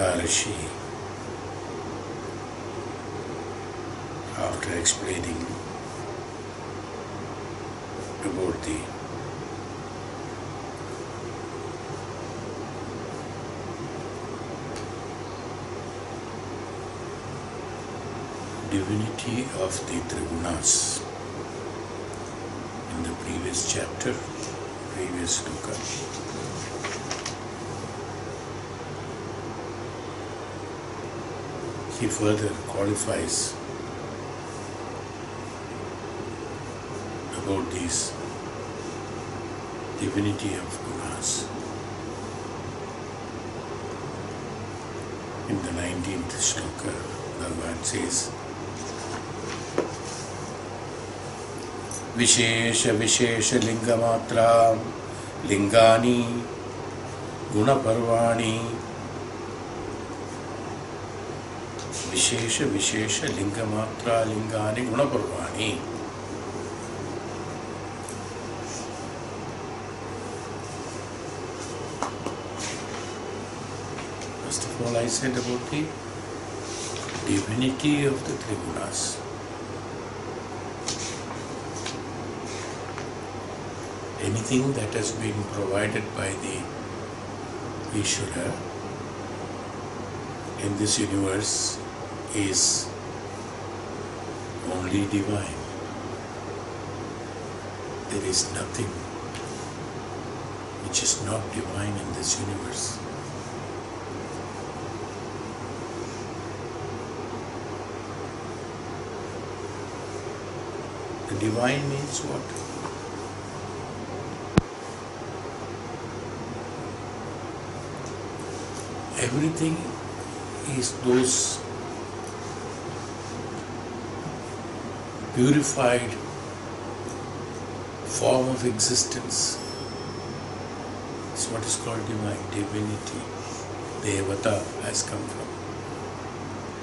Maharishi, after explaining about the divinity of the Gunas in the previous chapter, previous sloka. He further qualifies about this divinity of Gunas in the 19th sloka. Bhagavan says, Vishesha Vishesha Lingamatra Lingani Gunaparvani Vishesha Vishesha Lingamatra Lingani Gunaparvani. First of all, I said about the divinity of the three gunas. Anything that has been provided by the Ishvara in this universe is only divine. There is nothing which is not divine in this universe. The divine means what? Everything is those purified form of existence. It's what is called divine, divinity. Devata has come from.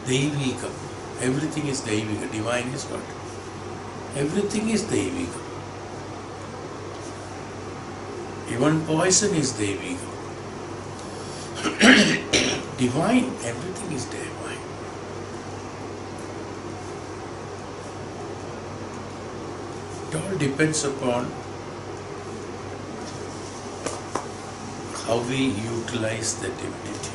Deivika. Everything is Deivika. Divine is what? Everything is Deivika. Even poison is Deivika. Divine, everything is divine. It all depends upon how we utilize the divinity.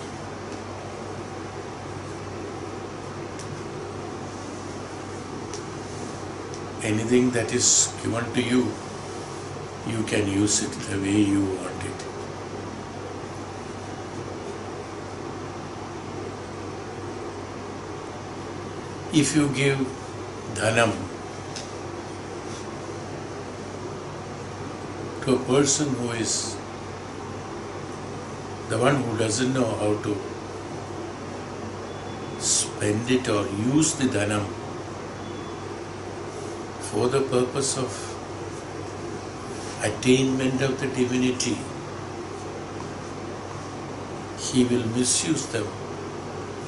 Anything that is given to you, you can use it the way you want it. If you give Dhyanam to a person who is the one who doesn't know how to spend it or use the Dhyanam for the purpose of attainment of the divinity, he will misuse them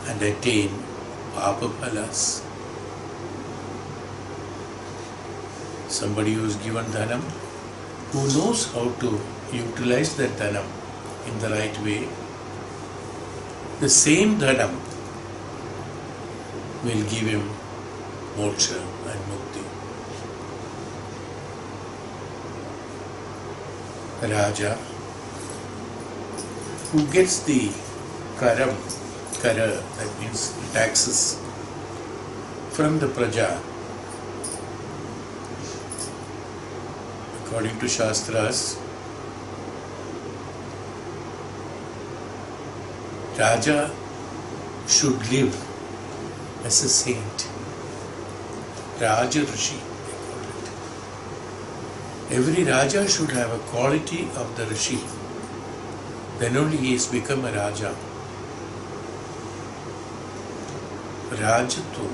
and attain Papa Phalas. Somebody who is given Dhyanam, who knows how to utilize that Dhyanam in the right way, the same Dhyanam will give him moksha and mukti. Raja, who gets the kara, that means taxes from the praja, according to Shastras, Raja should live as a saint. Raja Rishi, they call it. Every Raja should have a quality of the Rishi. Then only he has become a Raja. Rajatva.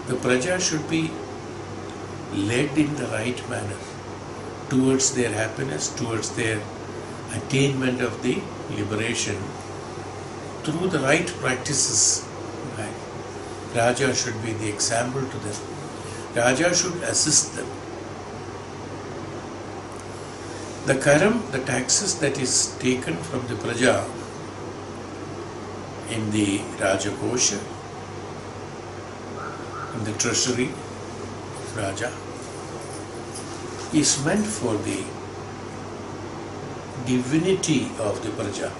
The praja should be led in the right manner towards their happiness, towards their attainment of the liberation through the right practices. Right? Raja should be the example to them. Raja should assist them. The karam, the taxes that is taken from the praja in the Rajakosha, in the treasury of Raja, is meant for the divinity of the praja.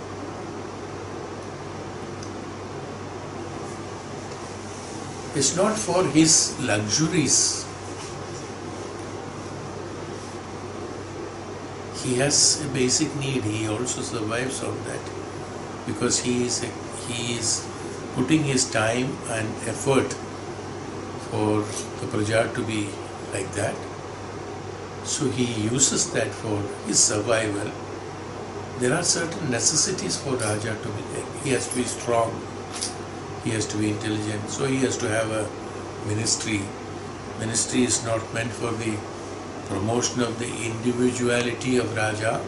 It's not for his luxuries. He has a basic need. He also survives on that because he is putting his time and effort for the praja to be like that. So he uses that for his survival. There are certain necessities for Raja to be there. He has to be strong. He has to be intelligent. So he has to have a ministry. Ministry is not meant for the promotion of the individuality of Raja,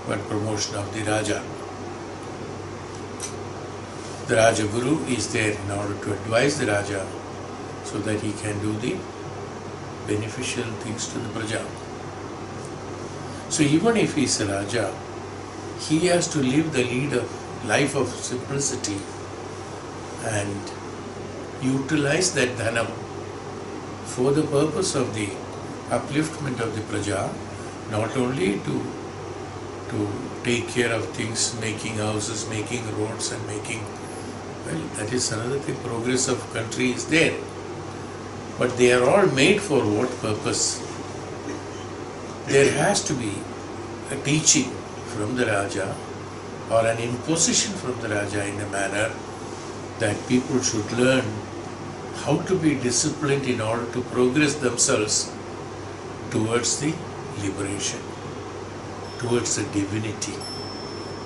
but promotion of the Raja. The Raja Guru is there in order to advise the Raja so that he can do the beneficial things to the Praja. So even if he is a Raja, he has to live the life of simplicity and utilize that Dhyanam for the purpose of the upliftment of the praja, not only to take care of things, making houses, making roads and making, well, that is another thing, progress of country is there. But they are all made for what purpose? There has to be a teaching from the Raja or an imposition from the Raja in a manner that people should learn how to be disciplined in order to progress themselves towards the liberation, towards the divinity.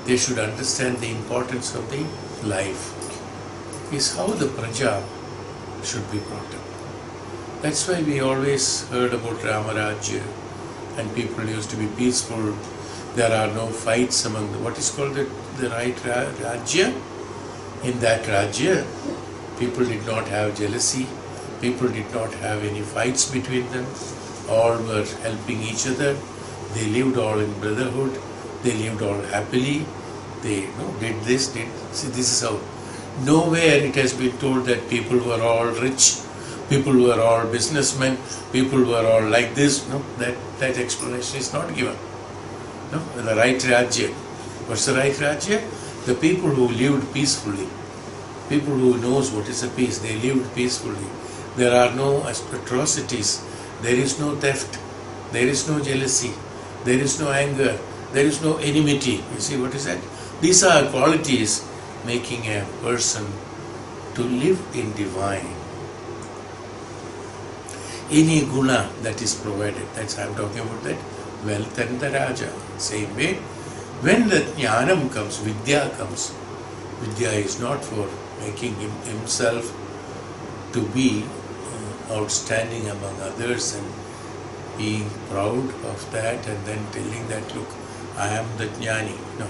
They should understand the importance of the life. Is how the praja should be brought up. That's why we always heard about Ramarajya and people used to be peaceful. There are no fights among the, what is called the right Rajya. In that Rajya, people did not have jealousy, people did not have any fights between them, all were helping each other, they lived all in brotherhood, they lived all happily, they did this, see, this is how. Nowhere it has been told that people were all rich, people were all businessmen, people were all like this. No, that explanation is not given. No, the right Rajya. What's the right Rajya? The people who lived peacefully, people who knows what is a peace, they lived peacefully. There are no atrocities, there is no theft, there is no jealousy, there is no anger, there is no enmity. You see what is that? These are qualities making a person to live in divine. Any guna that is provided, that's I'm talking about that, wealth and the Raja. Same way, when the Dhyanam comes, Vidya comes, Vidya is not for making himself to be outstanding among others and being proud of that and then telling that, look, I am the Jnani. No.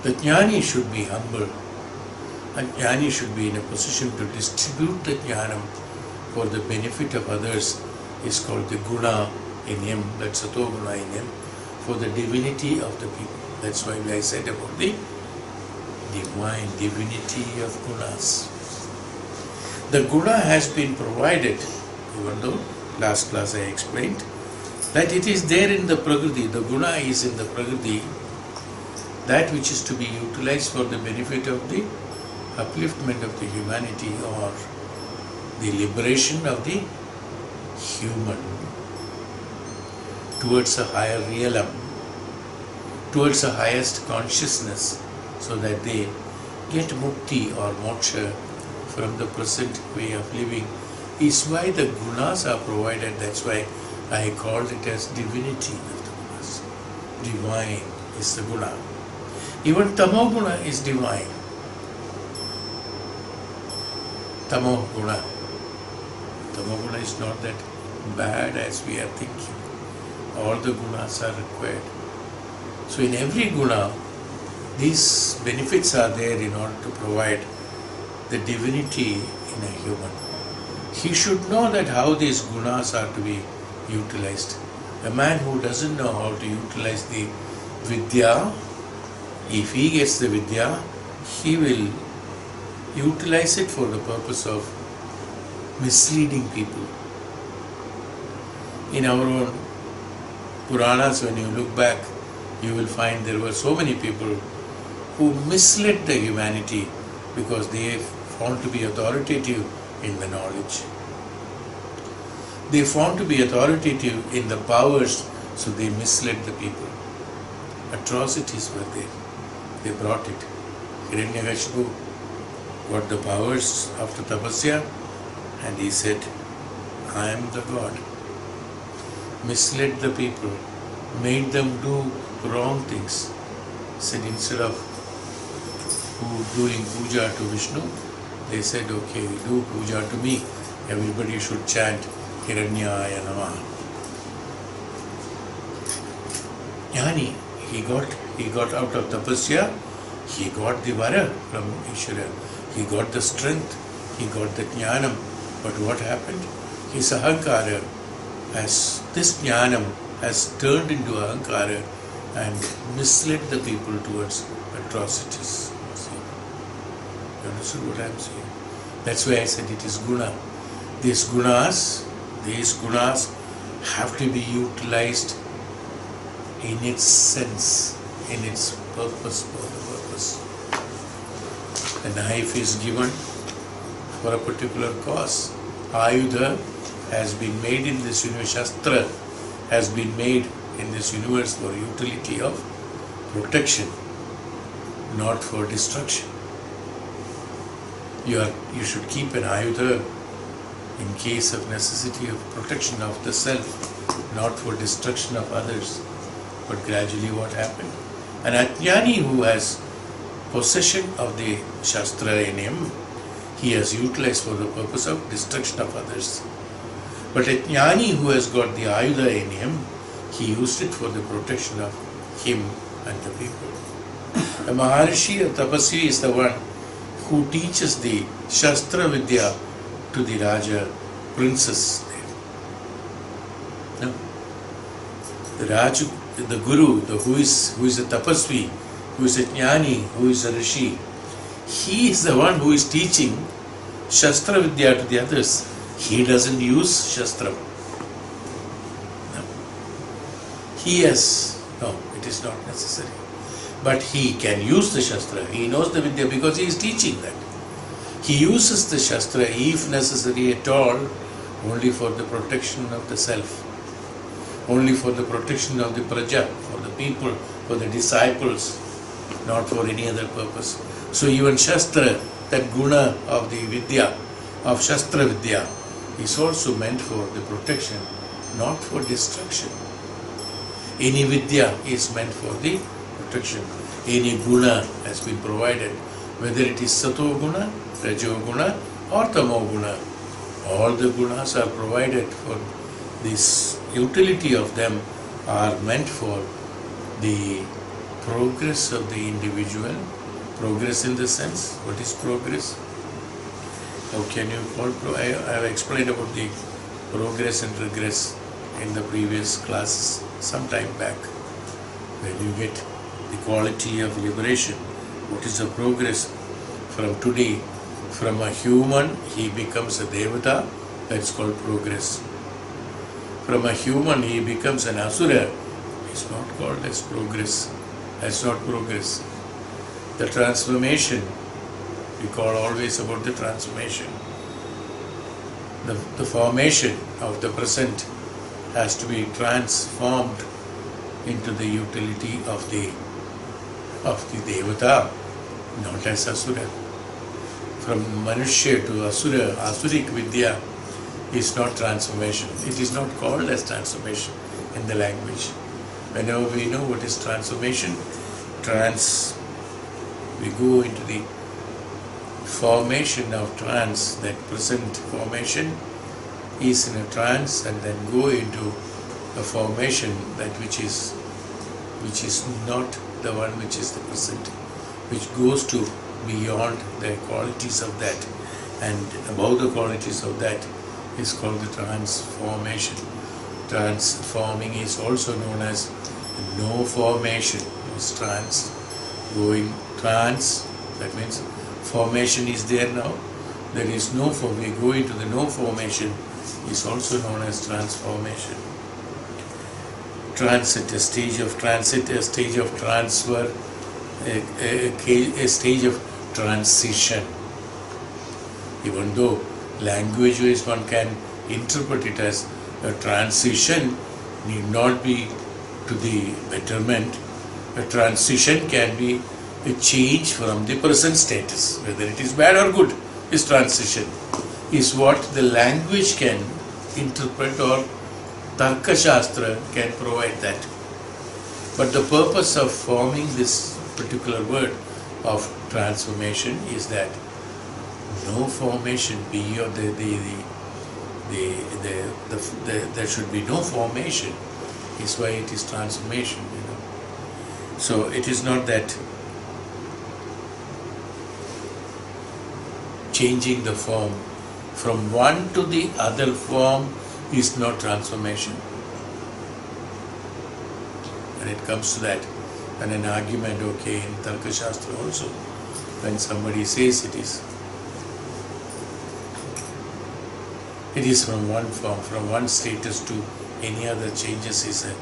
The Jnani should be humble. A Jnani should be in a position to distribute the Jnanam for the benefit of others. Is called the Guna in him, that's Sato Guna in him, for the divinity of the people. That's why I said about the divine divinity of Gunas. The Guna has been provided, even though last class I explained, that it is there in the Prakriti. The Guna is in the Prakriti, that which is to be utilized for the benefit of the upliftment of the humanity or the liberation of the human towards a higher realm, towards a highest consciousness, so that they get mukti or moksha from the present way of living, is why the gunas are provided. That's why I called it as divinity of the gunas. Divine is the guna. Even tamo guna is divine. Tamo guna. Tamo guna is not that bad as we are thinking. All the gunas are required. So in every guna, these benefits are there in order to provide the divinity in a human. He should know that how these gunas are to be utilized. A man who doesn't know how to utilize the vidya, if he gets the vidya, he will utilize it for the purpose of misleading people. In our own Puranas, when you look back, you will find there were so many people who misled the humanity because they found to be authoritative in the knowledge. They found to be authoritative in the powers, so they misled the people. Atrocities were there. They brought it. Hiranyakashipu got the powers after tapasya and he said, I am the God. Misled the people, made them do wrong things. Said instead of doing puja to Vishnu, they said, okay, do puja to me. Everybody should chant Hiranyaya Namaha. Yani, he got out of tapasya, he got the vara from Ishvara, he got the strength, he got the Dhyanam. But what happened? His ahankara, this Dhyanam has turned into ahankara and misled the people towards atrocities. You understood what I am saying? That's why I said it is guna. These gunas have to be utilized in its sense, in its purpose, for the purpose. A knife is given for a particular cause. Ayudha has been made in this universe, Shastra has been made in this universe for utility of protection, not for destruction. You should keep an ayudha in case of necessity of protection of the self, not for destruction of others. But gradually what happened? An ajnani who has possession of the Shastra in him, he has utilized for the purpose of destruction of others. But a jnani who has got the ayudha in him, he used it for the protection of him and the people. A Maharshi, a Tapasvi, is the one who teaches the Shastra Vidya to the Raja princess. No? The Guru, who is a Tapasvi, who is a Jnani, who is a Rishi, he is the one who is teaching Shastra Vidya to the others. He doesn't use Shastra. No. No, it is not necessary. But he can use the Shastra. He knows the Vidya because he is teaching that. He uses the Shastra, if necessary at all, only for the protection of the self, only for the protection of the praja, for the people, for the disciples, not for any other purpose. So even Shastra, that guna of the Vidya, of Shastra Vidya, is also meant for the protection, not for destruction. Any Vidya is meant for the protection. Any guna has been provided, whether it is Sato guna, Rajo guna or Tamo guna. All the gunas are provided for this. Utility of them are meant for the progress of the individual. Progress in the sense, what is progress? How can you call I have explained about the progress and regress in the previous classes some time back, where you get the quality of liberation. What is the progress? From today, from a human, he becomes a devata, that's called progress. From a human, he becomes an asura, it's not called as progress. That's not progress. The transformation, we call always about the transformation. The formation of the present has to be transformed into the utility of the devata, not as asura. From manushya to asura, asuric vidya is not transformation. It is not called as transformation in the language. Whenever we know what is transformation, we go into the formation of trance. That present formation is in a trance, and then go into a formation that which is not the one which is the present, which goes to beyond the qualities of that, and above the qualities of that is called the transformation. Transforming is also known as no formation. It's going trans, that means formation is there now. There is no form. We go into the no formation is also known as transformation. Transit, a stage of transit, a stage of transfer, a stage of transition. Even though language-wise one can interpret it as a transition, need not be to the betterment. A transition can be a change from the present status, whether it is bad or good. Is transition is what the language can interpret, or Tarka Shastra can provide that. But the purpose of forming this particular word of transformation is that no formation be, or there should be no formation, is why it is transformation. So it is not that changing the form from one to the other form is not transformation. When it comes to that, and an argument, okay, in Tarka Shastra also, when somebody says it is from one form, from one status to any other changes is a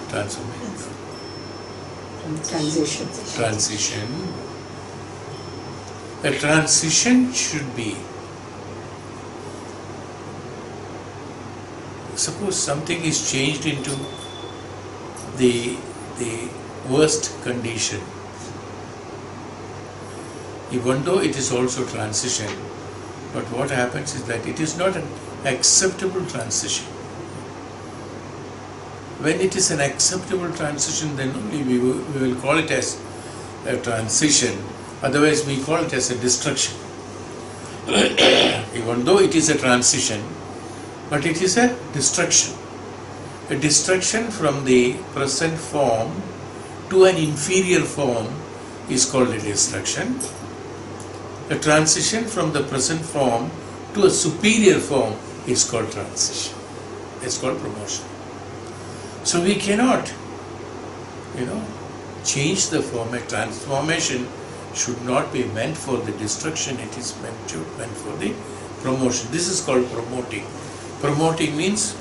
transformation. Transition. A transition should be, suppose something is changed into the worst condition. Even though it is also transition, but what happens is that it is not an acceptable transition. When it is an acceptable transition, then only we will call it as a transition. Otherwise, we call it as a destruction. Even though it is a transition, but it is a destruction. A destruction from the present form to an inferior form is called a destruction. A transition from the present form to a superior form is called transition. It's called promotion. So we cannot, change the form. A transformation should not be meant for the destruction. It is meant for the promotion. This is called promoting. Promoting means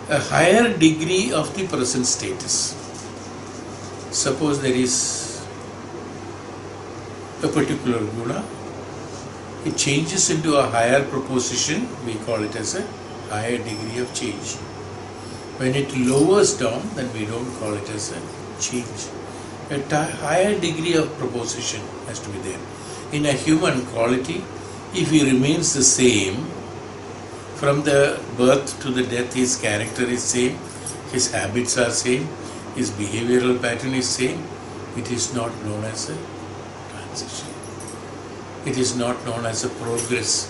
a higher degree of the present status. Suppose there is a particular guna, it changes into a higher proposition, we call it as a higher degree of change. When it lowers down, then we don't call it as a change. A higher degree of proposition has to be there. In a human quality, if he remains the same, from the birth to the death, his character is same, his habits are same, his behavioral pattern is same, it is not known as a transition. It is not known as a progress.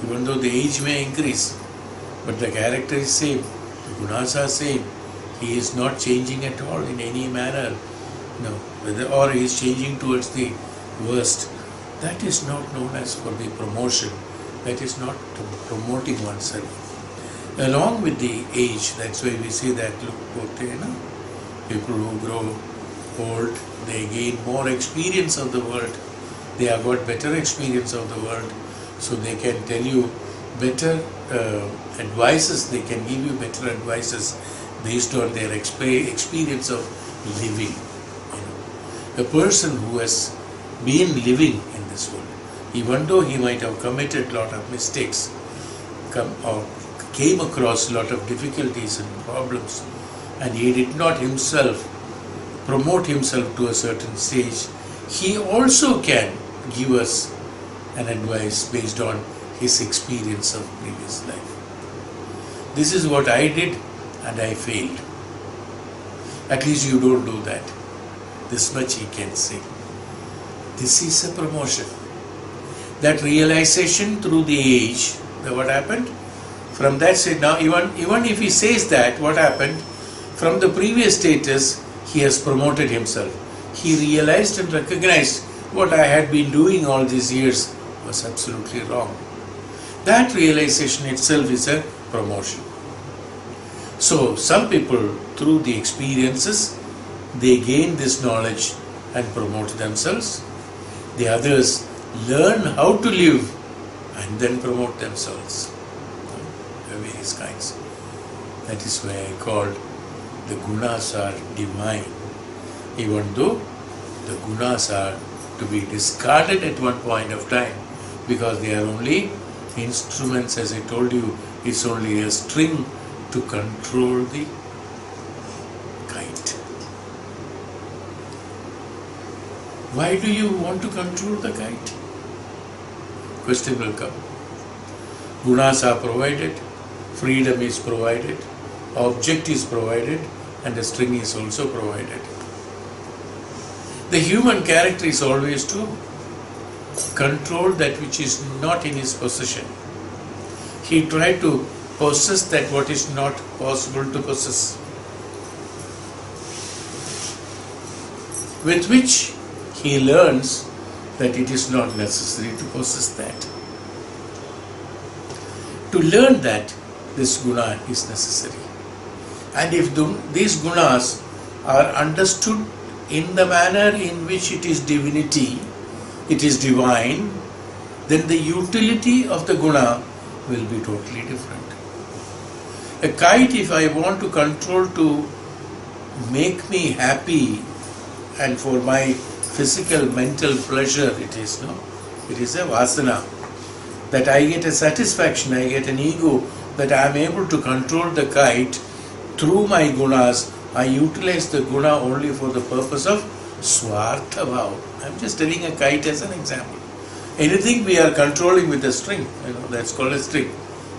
Even though the age may increase, but the character is same, the gunas are same, he is not changing at all in any manner, or he is changing towards the worst. That is not known as for the promotion. That is not promoting oneself. Along with the age, that's why we say that, people who grow old, they gain more experience of the world. They have got better experience of the world, so they can tell you better advices. They can give you better advices based on their experience of living. A person who has been living in this world, even though he might have committed a lot of mistakes, or came across a lot of difficulties and problems, and he did not himself promote himself to a certain stage, he also can give us an advice based on his experience of previous life. This is what I did and I failed. At least you don't do that. This much he can say. This is a promotion. That realization through the age, what happened? From that state, now even if he says that, what happened? From the previous status, he has promoted himself. He realized and recognized what I had been doing all these years was absolutely wrong. That realization itself is a promotion. So some people, through the experiences, they gain this knowledge and promote themselves. The others learn how to live and then promote themselves. There are various kinds. That is why I called the Gunas are divine, even though the Gunas are to be discarded at one point of time, because they are only instruments. As I told you, it's only a string to control the kite. Why do you want to control the kite? Question will come. Gunas are provided, freedom is provided, object is provided, and the string is also provided. The human character is always to control that which is not in his possession. He tried to possess that what is not possible to possess, with which he learns that it is not necessary to possess that. To learn that, this guna is necessary. And if these gunas are understood in the manner in which it is divinity, it is divine, then the utility of the guna will be totally different. A kite, if I want to control to make me happy and for my physical, mental pleasure, it is a vasana. That I get a satisfaction, I get an ego, that I am able to control the kite through my gunas. I utilize the guna only for the purpose of swartha bhava. I am just telling a kite as an example. Anything we are controlling with a string, that's called a string.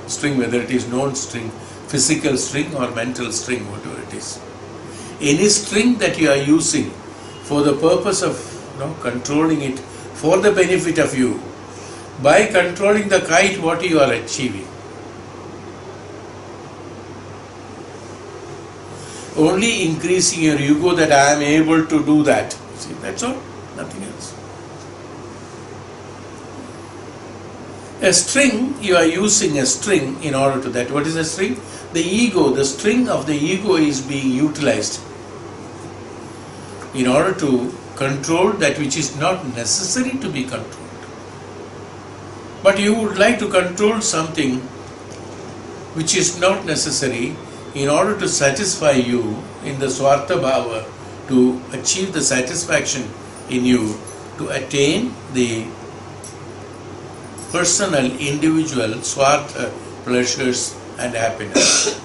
String, whether it is known string, physical string or mental string, whatever it is. Any string that you are using for the purpose of controlling it for the benefit of you, by controlling the kite, what you are achieving? Only increasing your ego that I am able to do that. See, that's all, nothing else. A string, you are using a string in order to that. What is a string? The ego, the string of the ego is being utilized in order to control that which is not necessary to be controlled. But you would like to control something which is not necessary in order to satisfy you in the swartha bhava, to achieve the satisfaction in you, to attain the personal, individual, swartha, pleasures and happiness.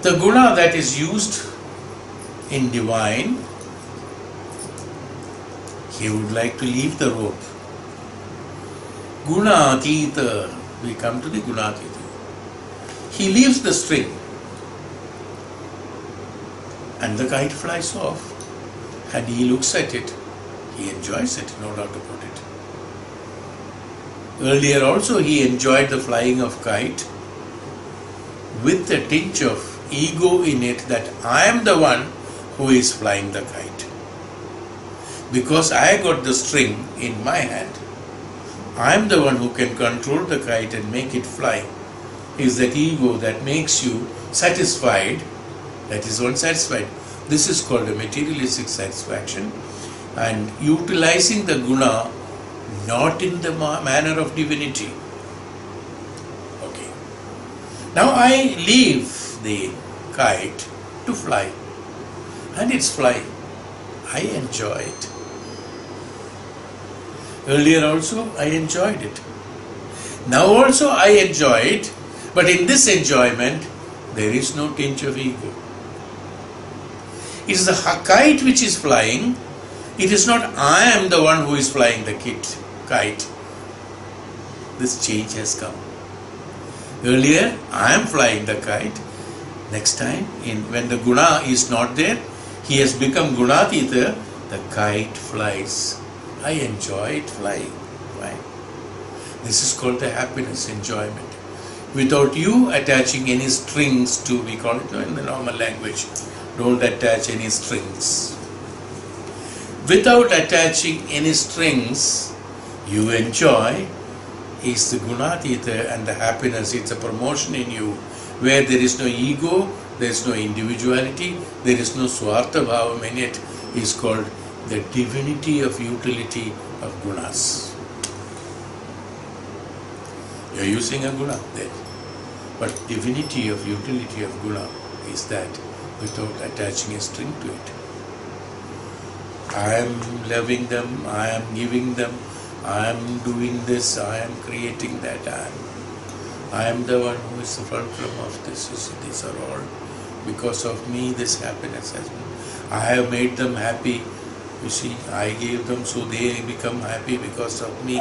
The guna that is used in divine, he would like to leave the rope. Gunatita, we come to the Gunatita. He leaves the string and the kite flies off, and he looks at it. He enjoys it, no doubt about it. Earlier also he enjoyed the flying of kite with a tinge of ego in it, that I am the one who is flying the kite. Because I got the string in my hand, I am the one who can control the kite and make it fly. Is that ego that makes you satisfied, that is one satisfied. This is called a materialistic satisfaction, and utilizing the guna not in the manner of divinity. Okay. Now I leave the kite to fly, and it's flying. I enjoy it. Earlier also I enjoyed it. Now also I enjoy it, but in this enjoyment there is no tinge of ego. It is the kite which is flying. It is not I am the one who is flying the kite. This change has come. Earlier I am flying the kite. Next time, when the guna is not there, he has become gunatita, the kite flies. I enjoy it flying. Right? This is called the happiness, enjoyment. Without you attaching any strings to, we call it in the normal language, Don't attach any strings. Without attaching any strings, you enjoy is the gunatita and the happiness. It's a promotion in you where there is no ego, there is no individuality, there is no swartha bhavam in it. Is called the divinity of utility of gunas. You are using a guna there, but divinity of utility of guna is that without attaching a string to it. I am loving them, I am giving them, I am doing this, I am creating that, I am the one who is the fulcrum of this. You see, these are all because of me this happiness has been. I have made them happy. You see, I gave them so they become happy because of me.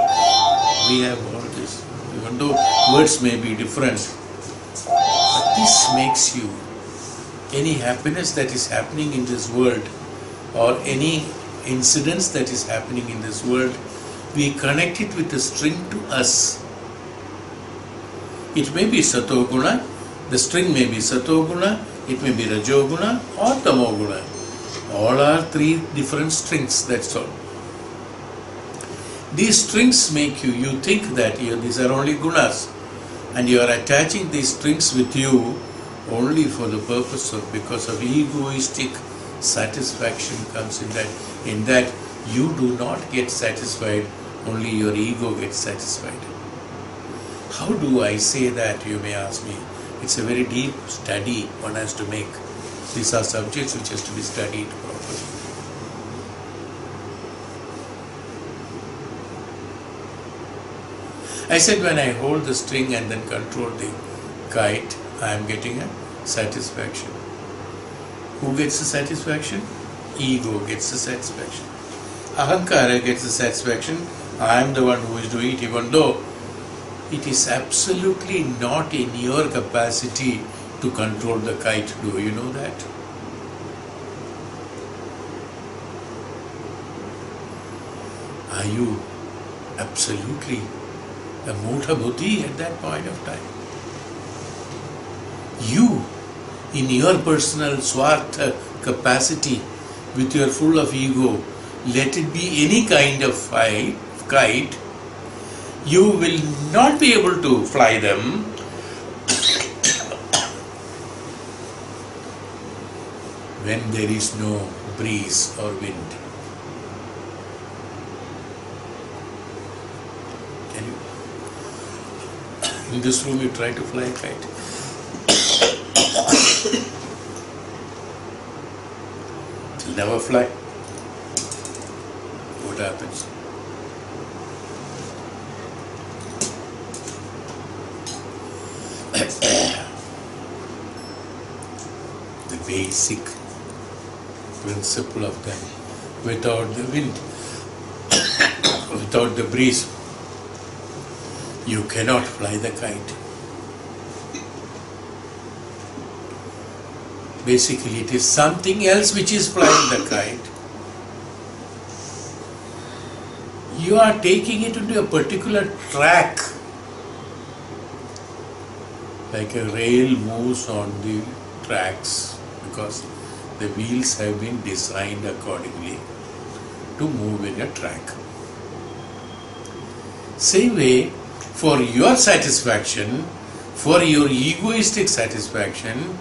We have all this. Even though words may be different, but this makes you, any happiness that is happening in this world or any incidents that is happening in this world, we connect it with a string to us. It may be satoguna, the string may be satoguna, it may be rajoguna or tamoguna. All are three different strings, that's all. These strings make you, you think that these are only gunas and you are attaching these strings with you only for the purpose of, because of egoistic satisfaction comes in that you do not get satisfied, only your ego gets satisfied. How do I say that, you may ask me? It's a very deep study one has to make. These are subjects which has to be studied properly. I said when I hold the string and then control the kite, I am getting a satisfaction. Who gets the satisfaction? Ego gets the satisfaction. Ahankara gets the satisfaction. I am the one who is doing it, even though it is absolutely not in your capacity to control the kite. Do you know that? Are you absolutely a mudha buddhi at that point of time? You, in your personal swartha capacity, with your full of ego, let it be any kind of kite, you will not be able to fly them when there is no breeze or wind. Can you? In this room you try to fly a kite. It will never fly. What happens? The basic principle of them. Without the wind, without the breeze, you cannot fly the kite. Basically, it is something else which is flying the kite. You are taking it into a particular track. Like a rail moves on the tracks because the wheels have been designed accordingly to move in a track. Same way, for your satisfaction, for your egoistic satisfaction,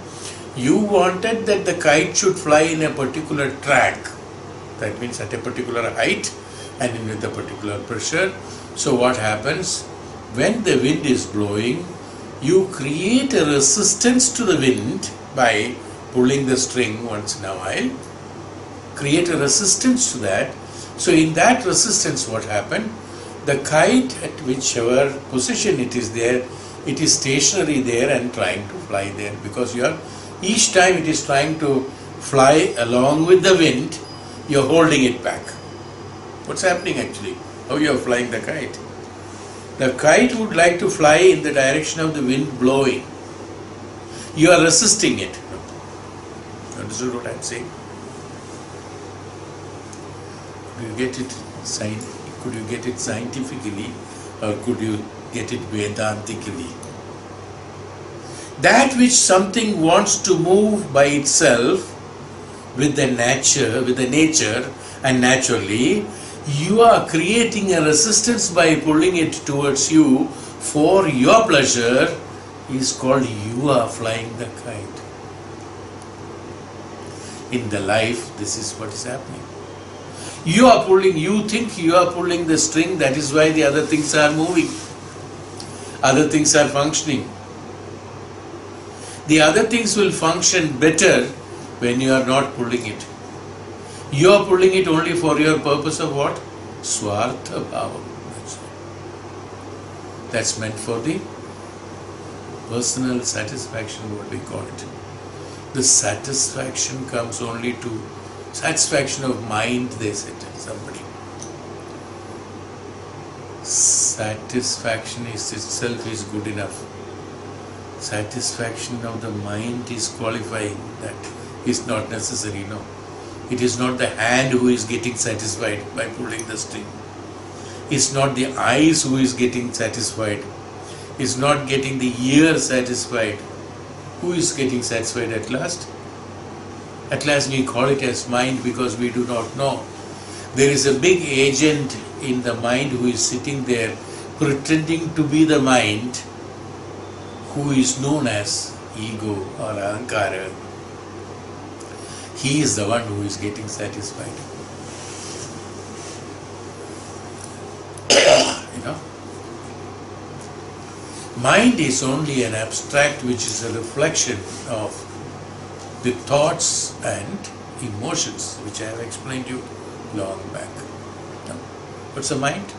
you wanted that the kite should fly in a particular track. That means at a particular height and with a particular pressure. So what happens? When the wind is blowing, you create a resistance to the wind by pulling the string once in a while. Create a resistance to that. So in that resistance, what happened? The kite, at whichever position it is there, it is stationary there and trying to fly there, because each time it is trying to fly along with the wind, you are holding it back. What's happening actually? How you are flying the kite? The kite would like to fly in the direction of the wind blowing. You are resisting it. Understood what I am saying? Could you get it scientifically, or could you get it Vedantically? That which something wants to move by itself, with the nature, and naturally you are creating a resistance by pulling it towards you for your pleasure, is called you are flying the kite. In the life, this is what is happening. You think you are pulling the string, that is why the other things are moving. Other things are functioning. The other things will function better when you are not pulling it. You are pulling it only for your purpose of what? Swartha bhava. That's meant for the personal satisfaction, what we call it. The satisfaction comes only to satisfaction of mind, they said somebody. Satisfaction is itself is good enough. Satisfaction of the mind is qualifying. That is not necessary, no. It is not the hand who is getting satisfied by pulling the string. It's not the eyes who is getting satisfied. It's not getting the ear satisfied. Who is getting satisfied at last? At last we call it as mind because we do not know. There is a big agent in the mind who is sitting there pretending to be the mind, who is known as ego or ahankara. He is the one who is getting satisfied. Mind is only an abstract which is a reflection of the thoughts and emotions which I have explained to you long back. Now, what's a mind?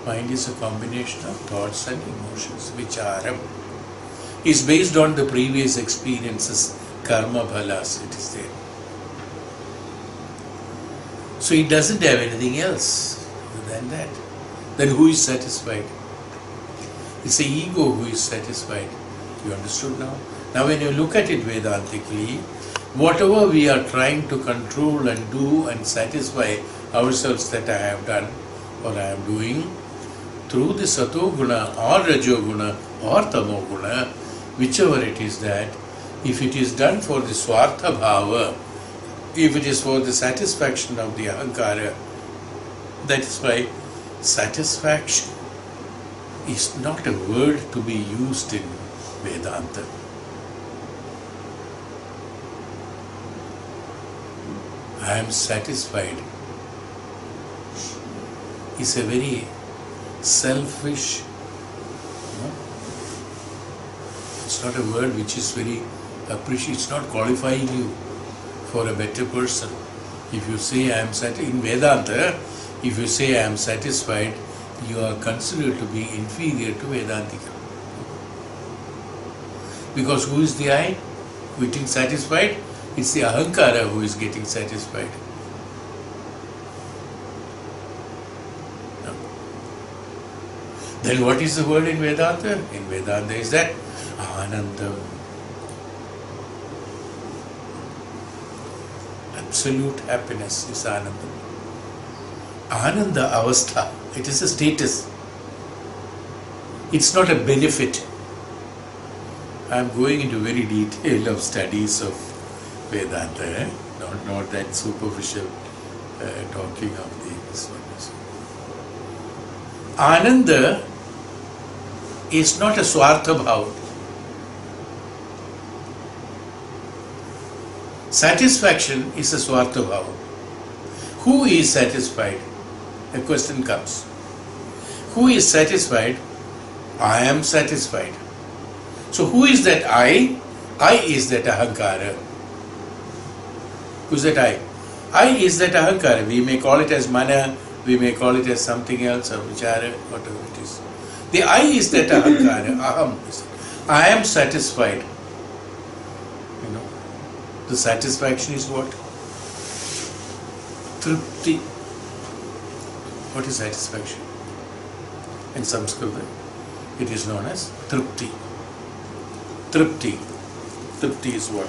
Mind is a combination of thoughts and emotions which is based on the previous experiences, karma bhalas, it is there. So it doesn't have anything else than that. Then who is satisfied? It's the ego who is satisfied. You understood now? Now when you look at it Vedantically, whatever we are trying to control and do and satisfy ourselves that I have done or I am doing, through the Sato Guna or Rajo Guna or Tamo Guna, whichever it is that, if it is done for the Swartha Bhava, if it is for the satisfaction of the Ahankara, that is why satisfaction is not a word to be used in Vedanta. I am satisfied is a very selfish, it's not a word which is very appreciated, it's not qualifying you for a better person. If you say I am satisfied, in Vedanta, if you say I am satisfied, you are considered to be inferior to Vedantika. Because who is the I getting satisfied? It's the Ahankara who is getting satisfied. No. Then what is the word in Vedanta? In Vedanta is that Anandam. Absolute happiness is Anandam. Ananda Avastha, it is a status. It's not a benefit. I am going into very detail of studies of Vedanta, not that superficial talking of this one. Ananda is not a Swartha Bhava. Satisfaction is a Swartha Bhava. Who is satisfied? A question comes. Who is satisfied? I am satisfied. So who is that I? I is that Ahankara. Who is that I? I is that Ahankara. We may call it as Mana, we may call it as something else, or Vichara, whatever it is. The I is that Ahankara. Aham. I am satisfied. The satisfaction is what? Tripti. What is satisfaction? In Sanskrit, it is known as Tripti. Tripti. Tripti is what?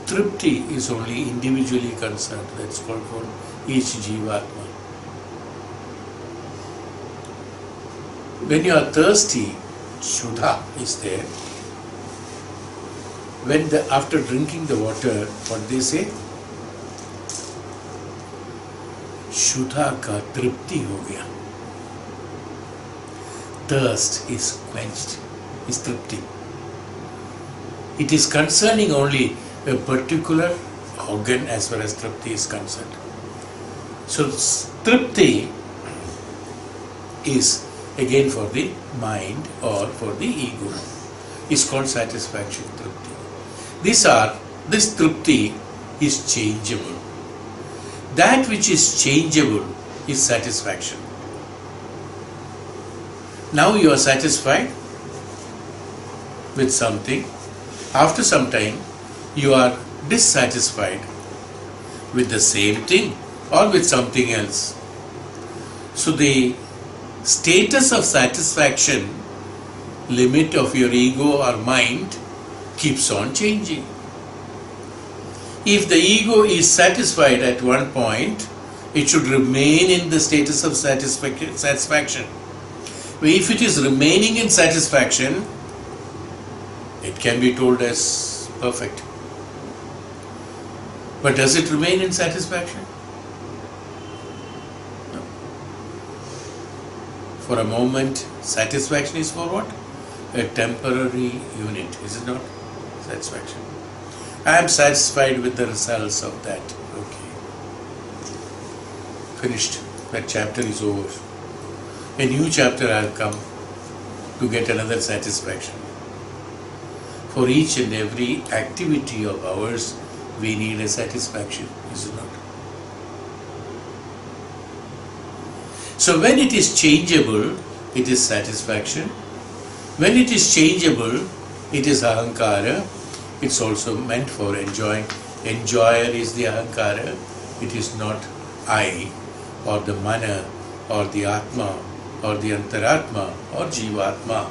Tripti is only individually concerned. That's called for each Jivatma. When you are thirsty, Shuddha is there. after drinking the water, what they say? Shudha ka tripti ho gaya. Thirst is quenched, is tripti. It is concerning only a particular organ as far as tripti is concerned. So tripti is again for the mind or for the ego. Is called satisfaction, tripti. This tripti is changeable. That which is changeable is satisfaction. Now you are satisfied with something. After some time, you are dissatisfied with the same thing or with something else. So the status of satisfaction, limit of your ego or mind, keeps on changing. If the ego is satisfied at one point, it should remain in the status of satisfaction. If it is remaining in satisfaction, it can be told as perfect. But does it remain in satisfaction? No. For a moment, satisfaction is for what? A temporary unit, is it not? Satisfaction. I am satisfied with the results of that. Okay. Finished. That chapter is over. A new chapter will come to get another satisfaction. For each and every activity of ours, we need a satisfaction, is it not? So when it is changeable, it is satisfaction. When it is changeable, it is ahankara. It's also meant for enjoying. Enjoyer is the ahankara. It is not I or the mana or the atma or the antaratma or jivatma.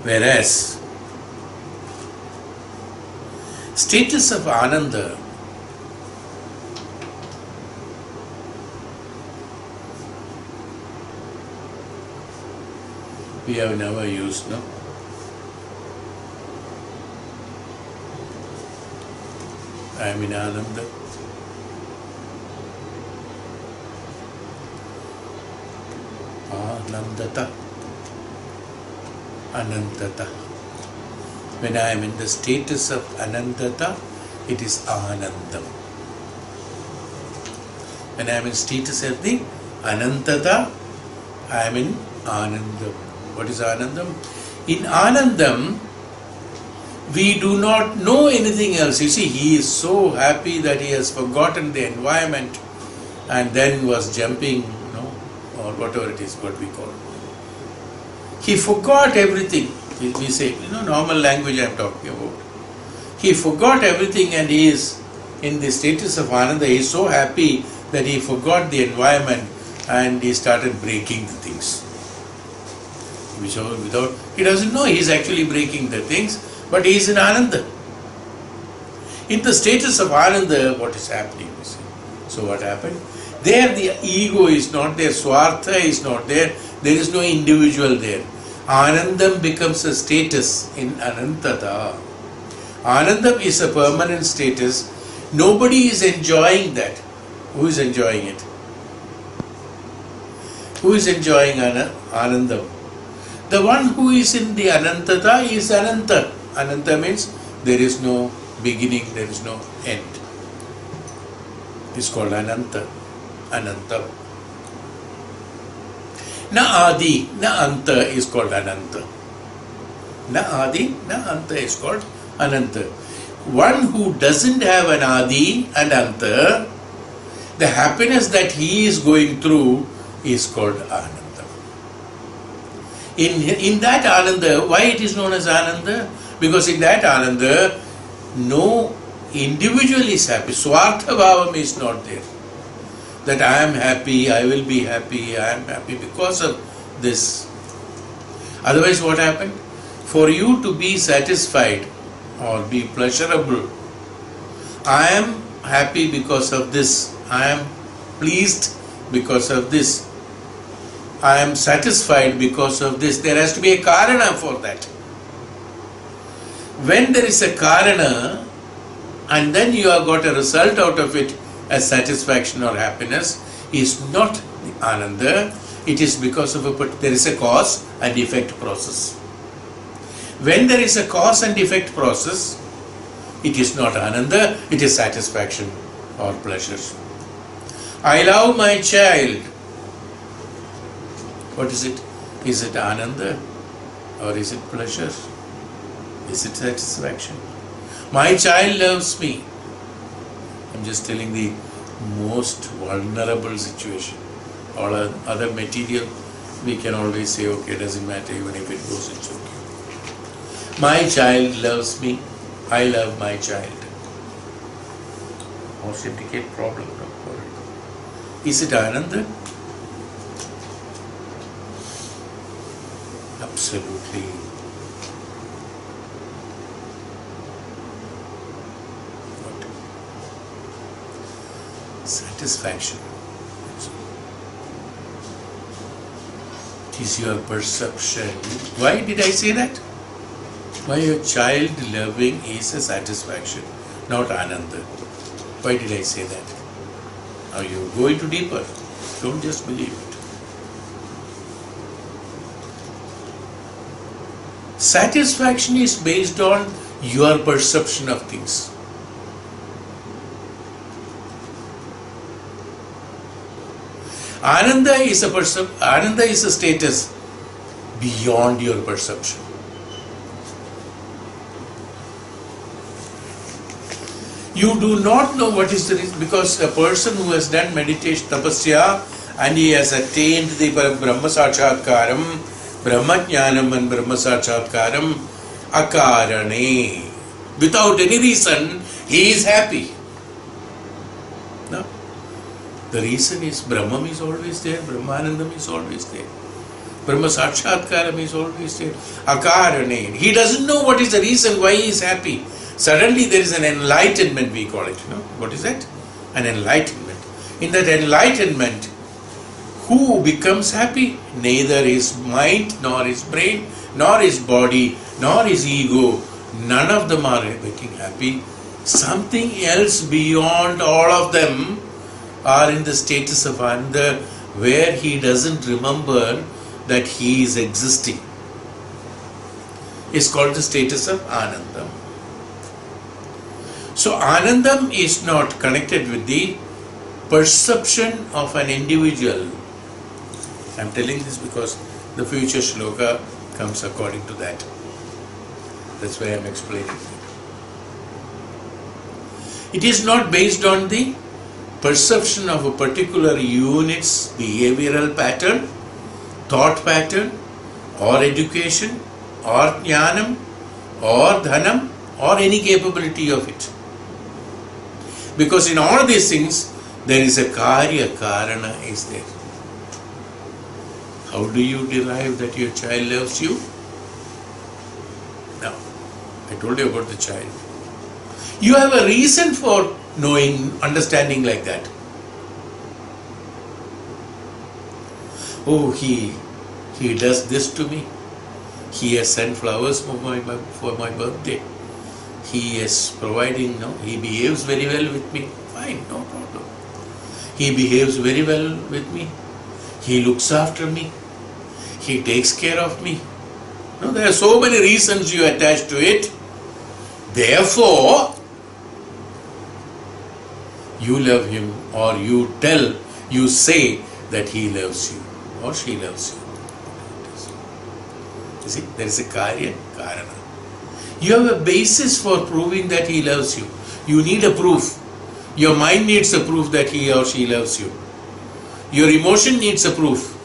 Whereas status of ananda we have never used, no? I am in Ananda. Anandata. Anantata. When I am in the status of Anandata, it is Anandam. When I am in status of the Anantata, I am in Anandam. What is Anandam? In Anandam, we do not know anything else. You see, he is so happy that he has forgotten the environment and then was jumping, or whatever it is, what we call. He forgot everything. We say, normal language I am talking about. He forgot everything and he is in the status of Ananda. He is so happy that he forgot the environment and he started breaking the things. He doesn't know he is actually breaking the things, but he is in Ananda. In the status of Ananda, what is happening? You see? So what happened? There the ego is not there, Swartha is not there, there is no individual there. Anandam becomes a status in Anantata. Anandam is a permanent status. Nobody is enjoying that. Who is enjoying it? Who is enjoying Anandam? The one who is in the Anantata is Ananta. Ananta means there is no beginning, there is no end. It's called Ananta. Ananta. Na Adi, na Anta is called Ananta. Na Adi, na Anta is called Ananta. One who doesn't have an Adi and Anta, the happiness that he is going through is called Ananda. In that Ananda, why it is known as Ananda? Because in that Ananda, no individual is happy. Swartha Bhavam is not there. That I am happy, I will be happy, I am happy because of this. Otherwise what happened? For you to be satisfied or be pleasurable, I am happy because of this, I am pleased because of this. I am satisfied because of this. There has to be a karana for that. When there is a karana and then you have got a result out of it as satisfaction or happiness, is not the ananda. It is because of there is a cause and effect process. When there is a cause and effect process, it is not ananda, it is satisfaction or pleasure. I love my child. What is it? Is it ananda or is it pleasure? Is it satisfaction? My child loves me. I'm just telling the most vulnerable situation. All other material, we can always say, okay, doesn't matter, even if it goes, it's okay. My child loves me. I love my child. Most indicate problem. Is it ananda? Absolutely. What? Satisfaction. It is your perception. Why did I say that? Why a child loving is a satisfaction, not ananda. Why did I say that? Now you go into deeper. Don't just believe it. Satisfaction is based on your perception of things. Ananda is a status beyond your perception. You do not know what is the reason, because a person who has done meditation, tapasya, and he has attained the Brahma Sakshatkaram, Brahma Jnanam and Brahma Sakshatkaram, akarane. Without any reason, he is happy. No? The reason is Brahman is always there, Brahmanandam is always there. Brahma Sakshatkaram is always there. Akarane. He doesn't know what is the reason why he is happy. Suddenly there is an enlightenment, we call it. No? What is that? An enlightenment. In that enlightenment, who becomes happy? Neither his mind, nor his brain, nor his body, nor his ego. None of them are making happy. Something else beyond all of them are in the status of ananda, where he doesn't remember that he is existing. It's called the status of anandam. So anandam is not connected with the perception of an individual. I am telling this because the future sloka comes according to that. That's why I am explaining it. It is not based on the perception of a particular unit's behavioral pattern, thought pattern, or education, or jnanam, or dhanam, or any capability of it. Because in all these things, there is a karya, karana is there. How do you derive that your child loves you? Now, I told you about the child. You have a reason for knowing, understanding like that. Oh, he does this to me. He has sent flowers for my birthday. He is providing, he behaves very well with me. Fine, no problem. He behaves very well with me. He looks after me. He takes care of me. No, there are so many reasons you attach to it. Therefore, you love him, or you say that he loves you or she loves you. You see, there is a karya, karana. You have a basis for proving that he loves you. You need a proof. Your mind needs a proof that he or she loves you. Your emotion needs a proof.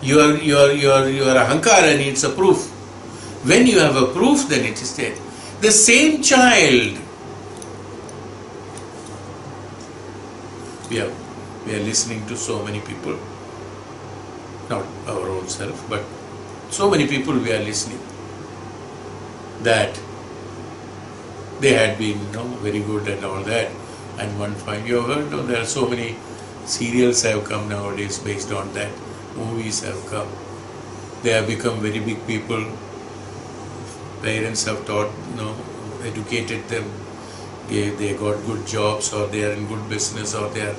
Your ahankara needs a proof. When you have a proof, then it is there. The same child. We are listening to so many people, not our own self, but so many people we are listening, that they had been very good and all that, and one fine, you have heard, there are so many serials have come nowadays based on that. movies have come. They have become very big people. Parents have taught, educated them. They got good jobs, or they are in good business, or they are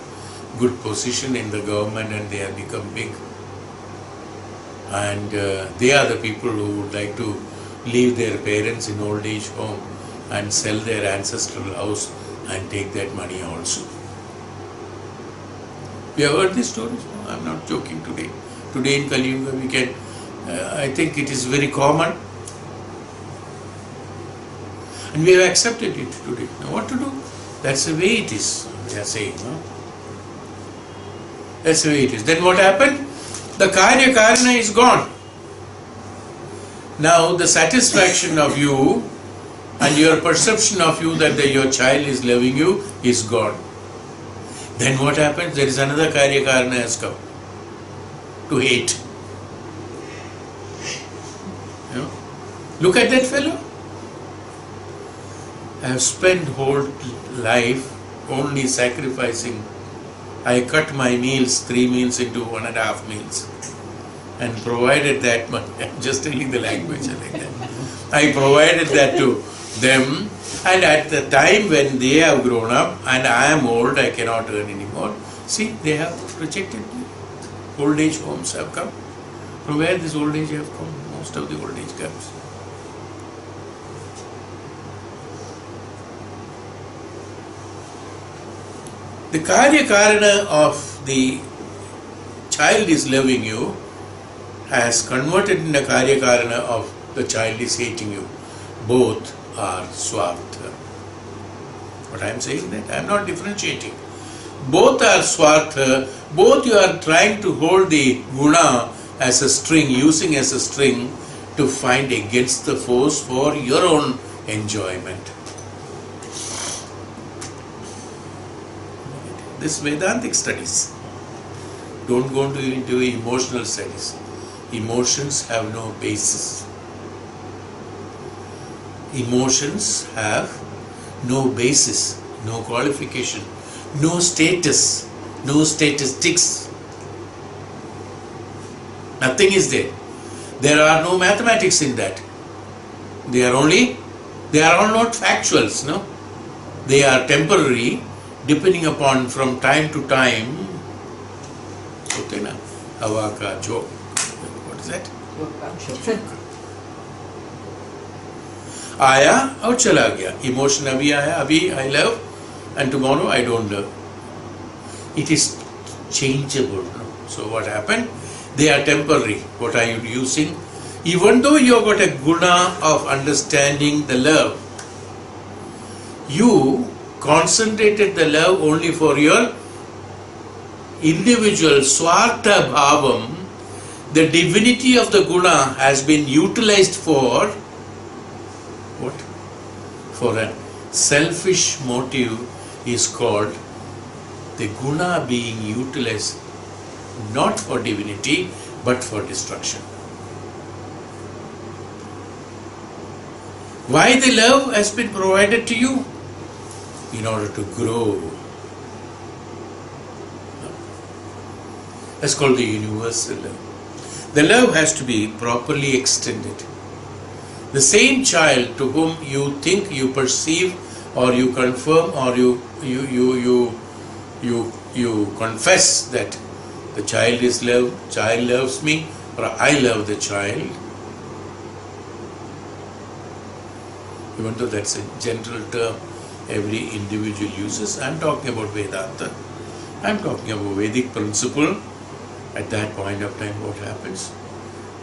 good position in the government, and they have become big. And they are the people who would like to leave their parents in old age home and sell their ancestral house and take that money also. You have heard these stories? No, I am not joking today. Today in Kali Yuga we can, I think it is very common. And we have accepted it today. Now what to do? That's the way it is, we are saying. No? That's the way it is. Then what happened? The Karya Karana is gone. Now the satisfaction of you and your perception of you that your child is loving you is gone. Then what happens? There is another Karya Karana has come. To hate. Look at that fellow. I have spent whole life only sacrificing. I cut my meals, 3 meals into 1.5 meals, and provided that much. I'm just telling the language like that. I provided that to them, and at the time when they have grown up and I am old, I cannot earn anymore. See, they have rejected me. Old age homes have come. From where this old age have come? Most of the old age comes. The Karya Karana of the child is loving you has converted in the Karya Karana of the child is hating you. Both are Swartha. What I am saying that? I am not differentiating. Both are Swartha. Both you are trying to hold the Guna as a string, using as a string to find against the force for your own enjoyment. This Vedantic studies. Don't go into emotional studies. Emotions have no basis. Emotions have no basis, no qualification, no status, no statistics. Nothing is there. There are no mathematics in that. They are all not factuals, no? They are temporary, depending upon from time to time. Okay, na? Hawa ka joke. What is that? Aya aur chala gaya. Emotion abhi aaya, abhi I love, and tomorrow I don't love. It is changeable. No? So what happened? They are temporary. What are you using? Even though you have got a guna of understanding the love, you concentrated the love only for your individual Swartha Bhavam. The divinity of the guna has been utilized for what? For a selfish motive is called the guna being utilized not for divinity but for destruction. Why the love has been provided to you? In order to grow. That's called the universal love. The love has to be properly extended. The same child to whom you think, you perceive, or you confirm, or you confess that the child is loved, child loves me, or I love the child. Even though that's a general term every individual uses, I am talking about Vedanta. I am talking about Vedic principle. At that point of time, what happens?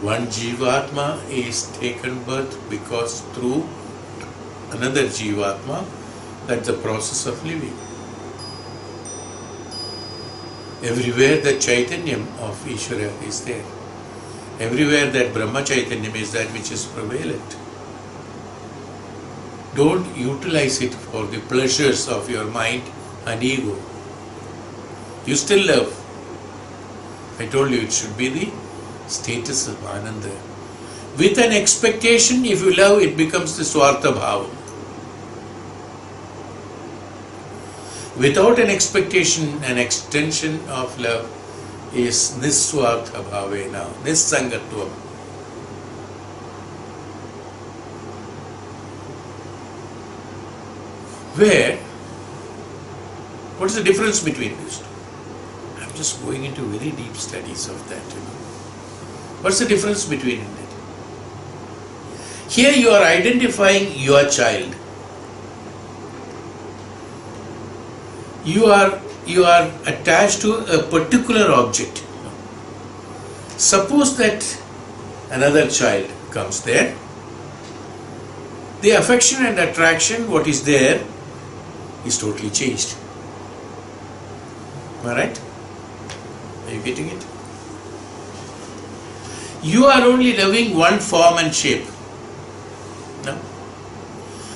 One Jivatma is taken birth because through another Jivatma, that's the process of living. Everywhere the Chaitanyam of Ishvara is there. Everywhere that Brahma Chaitanyam is that which is prevalent. Don't utilize it for the pleasures of your mind and ego. You still love. I told you it should be the status of Ananda. With an expectation, if you love, it becomes the Swartha Bhava. Without an expectation, an extension of love, is niswartha bhavena, nisangatvam. Where, what is the difference between these two? I'm just going into very deep studies of that. What's the difference between it? Here you are identifying your child. You are attached to a particular object. Suppose that another child comes there. The affection and attraction, what is there, is totally changed. Am I right? Are you getting it? You are only loving one form and shape. No?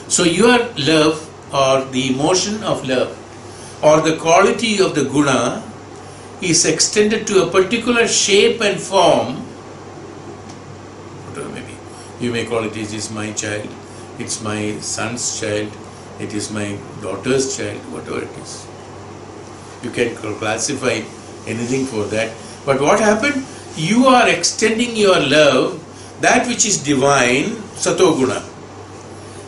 So your love, or the emotion of love, or the quality of the guna is extended to a particular shape and form. Whatever maybe. You may call it, it is my child, it's my son's child, it is my daughter's child, whatever it is. You can classify anything for that. But what happened? You are extending your love, that which is divine, satoguna,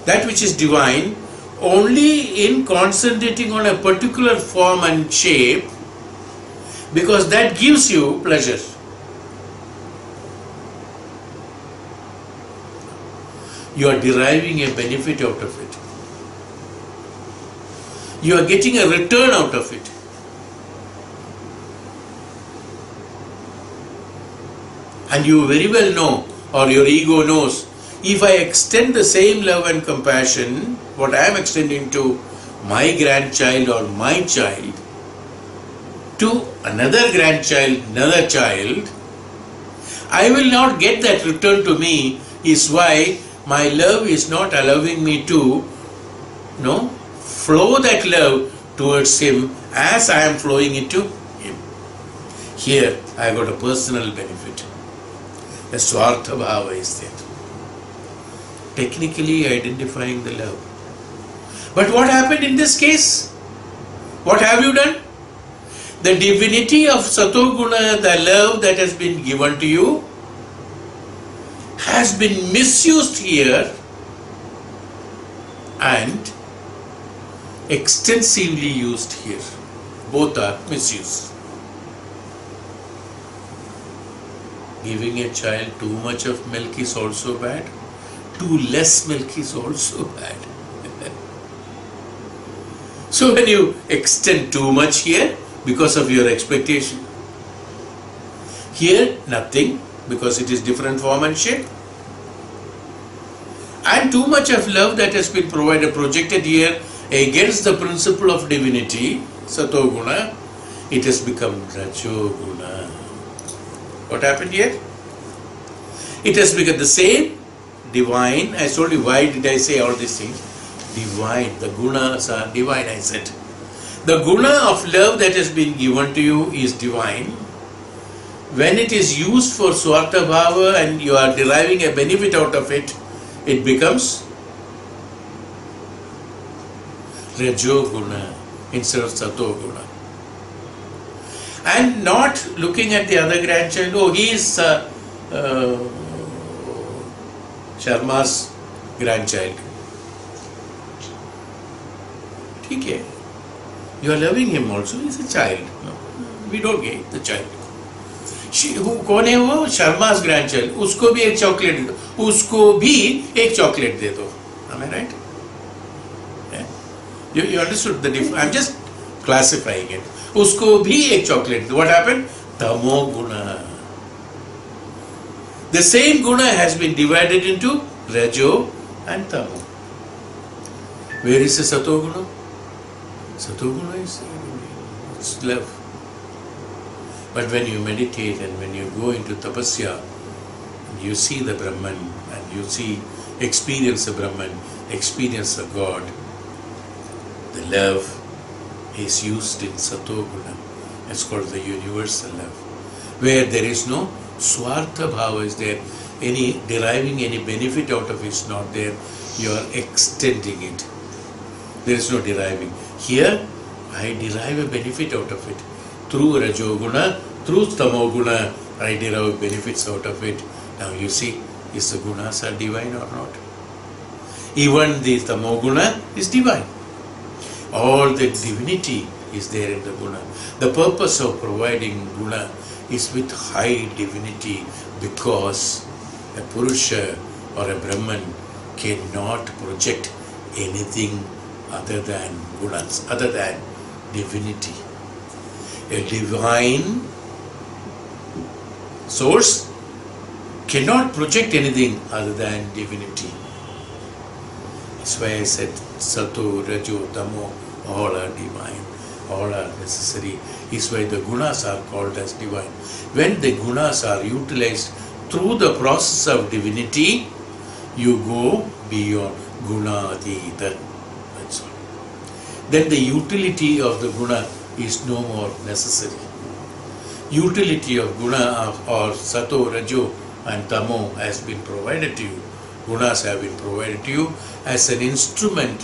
that which is divine, only in concentrating on a particular form and shape, because that gives you pleasure. You are deriving a benefit out of it. You are getting a return out of it. And you very well know, or your ego knows, if I extend the same love and compassion, what I am extending to my grandchild or my child, to another grandchild, another child, I will not get that return to me, is why my love is not allowing me to flow that love towards him as I am flowing it to him. Here I got a personal benefit. The swartha bhava is there. Technically identifying the love. But what happened in this case? What have you done? The divinity of satoguna, the love that has been given to you, has been misused here and extensively used here. Both are misused. Giving a child too much of milk is also bad. Too less milk is also bad. So when you extend too much here because of your expectation, here nothing because it is different form and shape, and too much of love that has been projected here against the principle of divinity, satoguna, it has become rajoguna. What happened here? It has become the same divine. I told you why did I say all these things? Divine. The gunas are divine, I said. The guna of love that has been given to you is divine. When it is used for swartha bhava and you are deriving a benefit out of it, it becomes rajoguna instead of satoguna. And not looking at the other grandchild, oh, he is Sharma's grandchild. Okay. You are loving him also, he is a child. No, we don't get the child. कौन है वो? शर्मा's grandchild. उसको भी एक chocolate दे दो. उसको भी एक चॉकलेट दे दो. Am I right? Yeah. You understood the difference? I'm just classifying it. उसको भी एक चॉकलेट दो. What happened? Tamo guna. The same guna has been divided into rajo and tamo. Where is the satoguna? Satoguna is love. But when you meditate and when you go into tapasya, you see the Brahman and you experience the Brahman, experience the God. The love is used in satoguna. It's called the universal love. Where there is no swartha bhava is there, any deriving any benefit out of it is not there. You are extending it. There is no deriving. Here, I derive a benefit out of it. Through rajoguna, through tamoguna I derive benefits out of it. Now you see, is the gunas are divine or not? Even the tamoguna is divine. All the divinity is there in the guna. The purpose of providing guna is with high divinity, because a Purusha or a Brahman cannot project anything other than gunas, other than divinity. A divine source cannot project anything other than divinity. That's why I said Sato, Rajo, Tamo, all are divine, all are necessary. Is why the gunas are called as divine. When the gunas are utilized through the process of divinity, you go beyond gunadita. That's all. Then the utility of the guna is no more necessary. Utility of guna or Sato, Rajo and Tamo has been provided to you. Gunas have been provided to you as an instrument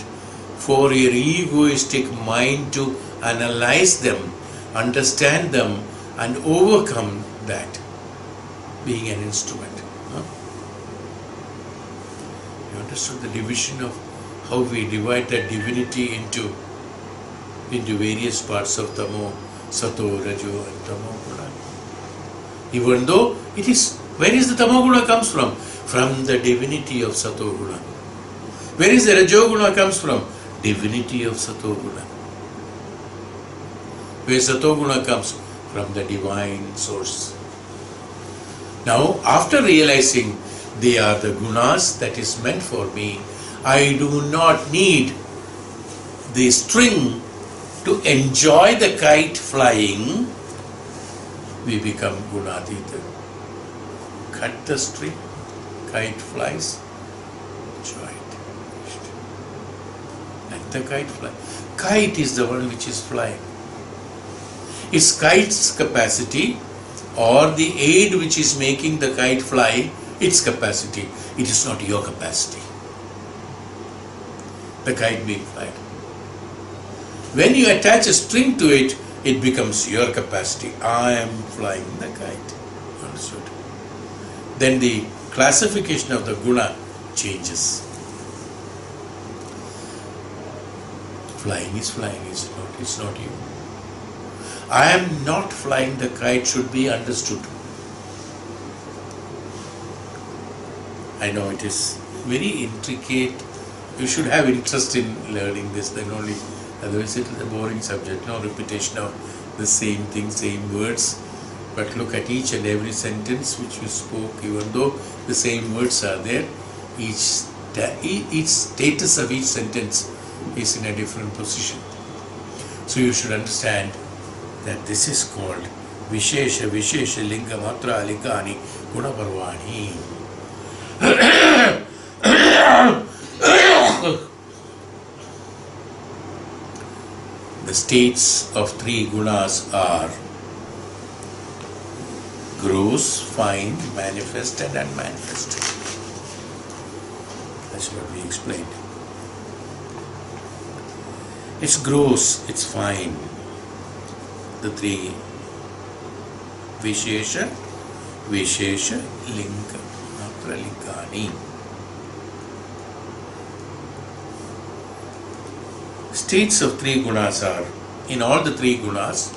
for your egoistic mind to analyze them, understand them and overcome that, being an instrument. You understood the division of how we divide that divinity into various parts of Tamo, Sato, Rajo and Tamo Guna. Even though it is, where is the Tamo Guna comes from? From the divinity of Sato Guna. Where is the Rajo Guna comes from? Divinity of Sato Guna. Where Sato Guna comes? From the divine source. Now, after realizing they are the gunas that is meant for me, I do not need the string to enjoy the kite flying. We become gunadita. Cut the string, kite flies, enjoy it. Let the kite fly. Kite is the one which is flying. It's kite's capacity or the aid which is making the kite fly, its capacity. It is not your capacity. The kite being flied. When you attach a string to it, it becomes your capacity. I am flying the kite. Understood? Then the classification of the guna changes. Flying is flying, it's not you. I am not flying the kite should be understood. I know it is very intricate. You should have interest in learning this, then only. Otherwise it is a boring subject, no repetition of the same thing, same words. But look at each and every sentence which you spoke, even though the same words are there, each status of each sentence is in a different position. So you should understand that this is called Vishesha Linga Matra Likani Gunaparvani. The states of three gunas are gross, fine, manifest and unmanifest. That's what we explained. It's gross, it's fine. The three Vishesha, Linga, Matra Likani. States of three gunas are, in all the three gunas,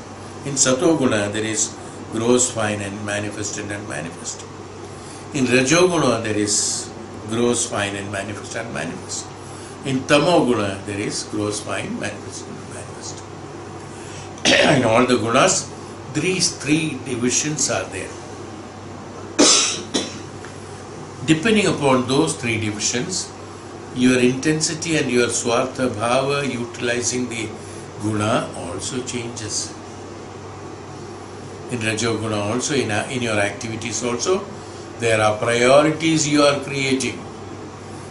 in Sato Guna there is gross, fine and manifest and unmanifest. In Rajo Guna there is gross, fine and manifest and unmanifest. In Tamo Guna there is gross, fine, manifest and unmanifest. In all the gunas, these three divisions are there. Depending upon those three divisions, your intensity and your swartha bhava utilizing the guna also changes. In Rajo Guna also, in your activities also, there are priorities you are creating.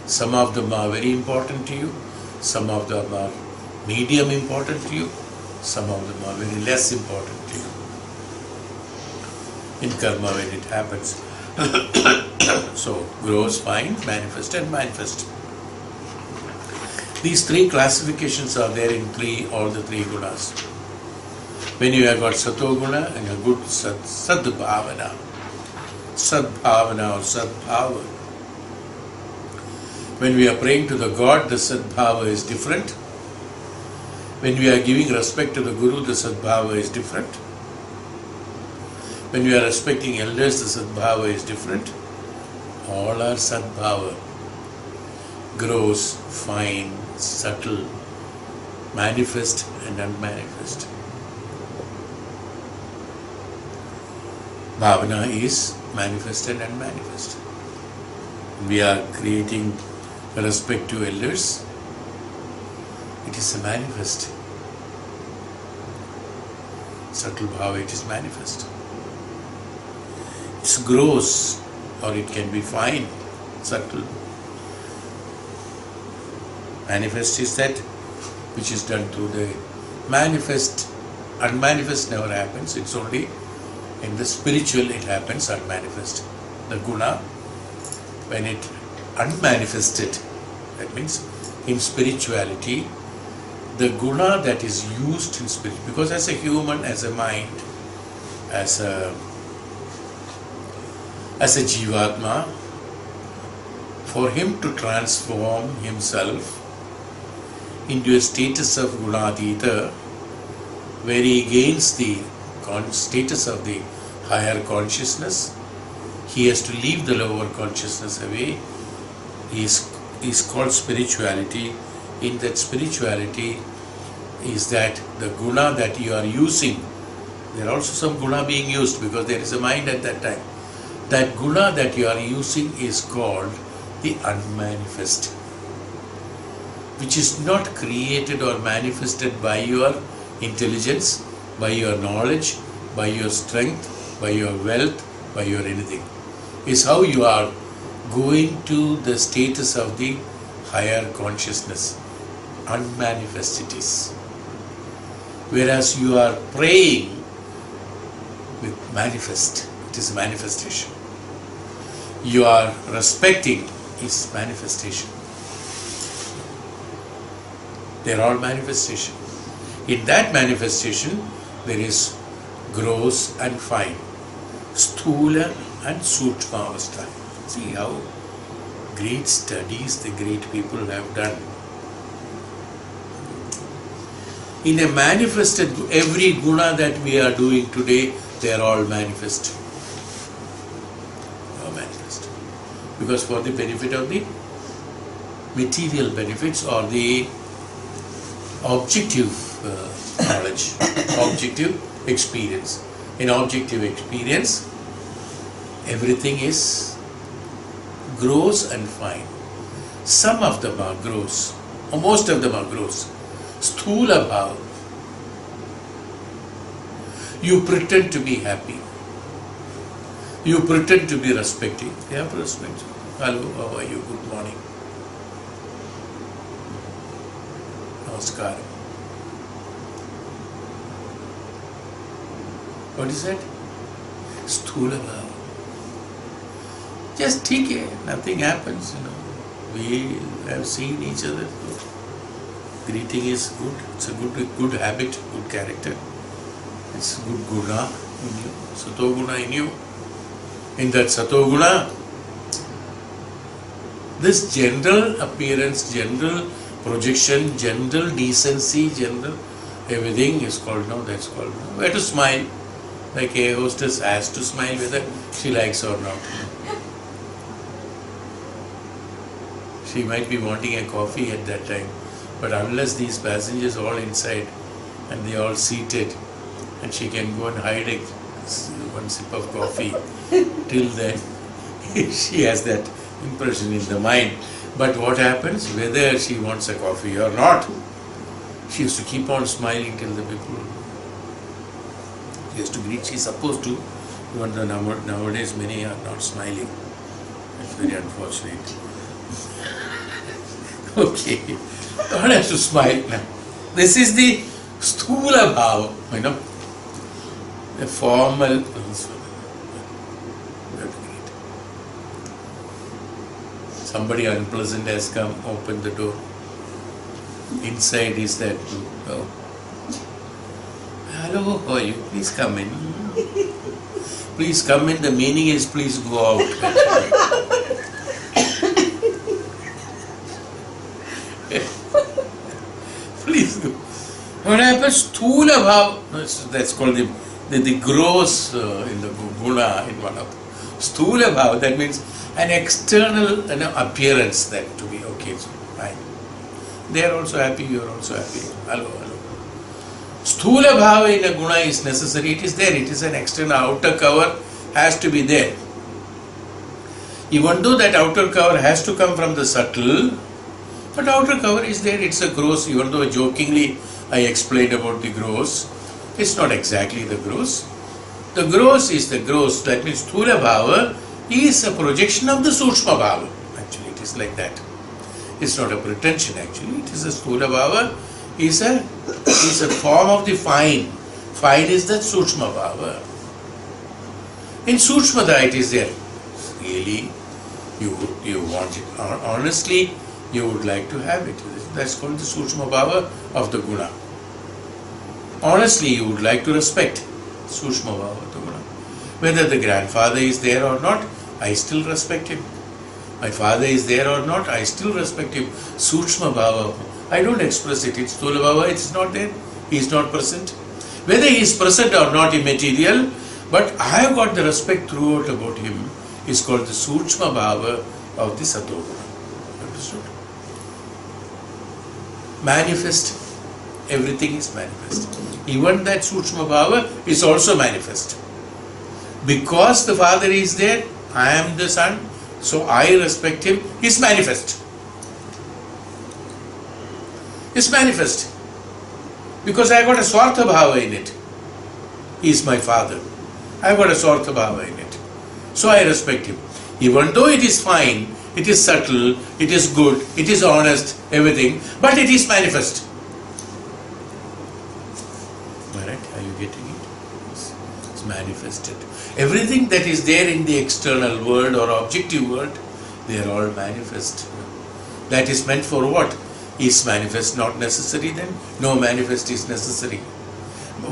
Some of them are very important to you, some of them are medium important to you, some of them are very less important to you. In karma when it happens. So, gross, fine, manifest and manifest. These three classifications are there in all the three gunas. When you have got Satoguna and a good Sadbhavana, Sadbhavana or Sadbhava. When we are praying to the God, the Sadbhava is different. When we are giving respect to the Guru, the Sadbhava is different. When we are respecting elders, the Sadbhava is different. All are Sadbhava. Gross, fine, subtle, manifest and unmanifest. Bhavana is manifest and unmanifest. We are creating respect to elders. It is a manifest. Subtle bhava, it is manifest. It's gross or it can be fine, subtle. Manifest is that which is done through the manifest. Unmanifest never happens. It's only in the spiritual it happens, unmanifest. The guna, when it unmanifested, that means in spirituality, the guna that is used in spirit, because as a human, as a mind, as a jivatma, for him to transform himself into a status of gunadita, where he gains the status of the higher consciousness, he has to leave the lower consciousness away. He is called spirituality. In that spirituality is that the guna that you are using, there are also some guna being used because there is a mind at that time. That guna that you are using is called the unmanifest, which is not created or manifested by your intelligence, by your knowledge, by your strength, by your wealth, by your anything. Is how you are going to the status of the higher consciousness. Unmanifest it is. Whereas you are praying with manifest, it is manifestation. You are respecting is manifestation. They are all manifestation. In that manifestation, there is gross and fine, sthula and sukshma avastha. See how great studies the great people have done. In a manifested, every guna that we are doing today, they are all manifest. All manifest. Because for the benefit of the material benefits or the objective knowledge, objective experience. In objective experience, everything is gross and fine. Some of them are gross, or most of them are gross. Sthula bhava. You pretend to be happy. You pretend to be respecting. You have respect. Hello, how are you? Good morning. Namaskaram. What is that? Sthula bhava. Just take nothing happens, We have seen each other. Greeting is good. It's a good habit, good character. It's good guna in you, satoguna in you. In that satoguna, this general appearance, general projection, general decency, general everything is called now. That's called now. Where to smile, like a hostess has to smile whether she likes or not. She might be wanting a coffee at that time, but unless these passengers all inside and they all seated, and she can go and hide one sip of coffee, till then she has that impression in the mind. But what happens, whether she wants a coffee or not, she has to keep on smiling till the people, she has to greet, she is supposed to, even though nowadays many are not smiling. It's very unfortunate. Okay, one has to smile now. This is the sthula bhava, the formal. Somebody unpleasant has come, open the door. Inside is that, Hello, how are you? Please come in. Please come in. The meaning is please go out. Please go. What happens? Sthula bhav. That's called the gross in the Guna in one of them. Sthula bhav. That means an external appearance that to be okay. So fine. They are also happy. You are also happy. Hello, hello. Sthula bhava in a guna is necessary. It is there. It is an external outer cover has to be there. Even though that outer cover has to come from the subtle, but outer cover is there. It's a gross. Even though jokingly I explained about the gross, it's not exactly the gross. The gross is the gross. That means sthula bhava is a projection of the sukshma bhava. Actually, it is like that. It's not a pretension. Actually, it is a sthula bhava. Is a form of the fine. Fine is the sukshma bhava. In sukshmata it is there. Really, you want it. Honestly, you would like to have it. That's called the sukshma bhava of the guna. Honestly, you would like to respect sukshma bhava of the guna. Whether the grandfather is there or not, I still respect him. My father is there or not, I still respect him. Sukshma bhava. I don't express it. It's sthula bhava, it's not there. He is not present. Whether he is present or not immaterial, but I have got the respect throughout about him, is called the sukshma bhava of the sato guna. Understood? Manifest. Everything is manifest. Even that sukshma bhava is also manifest. Because the father is there, I am the son, so I respect him, is manifest. It's manifest. Because I got a swartha bhava in it. He is my father. I got a swartha bhava in it. So I respect him. Even though it is fine, it is subtle, it is good, it is honest, everything, but it is manifest. Alright, are you getting it? It's manifested. Everything that is there in the external world or objective world, they are all manifest. That is meant for what? Is manifest not necessary then? No, manifest is necessary.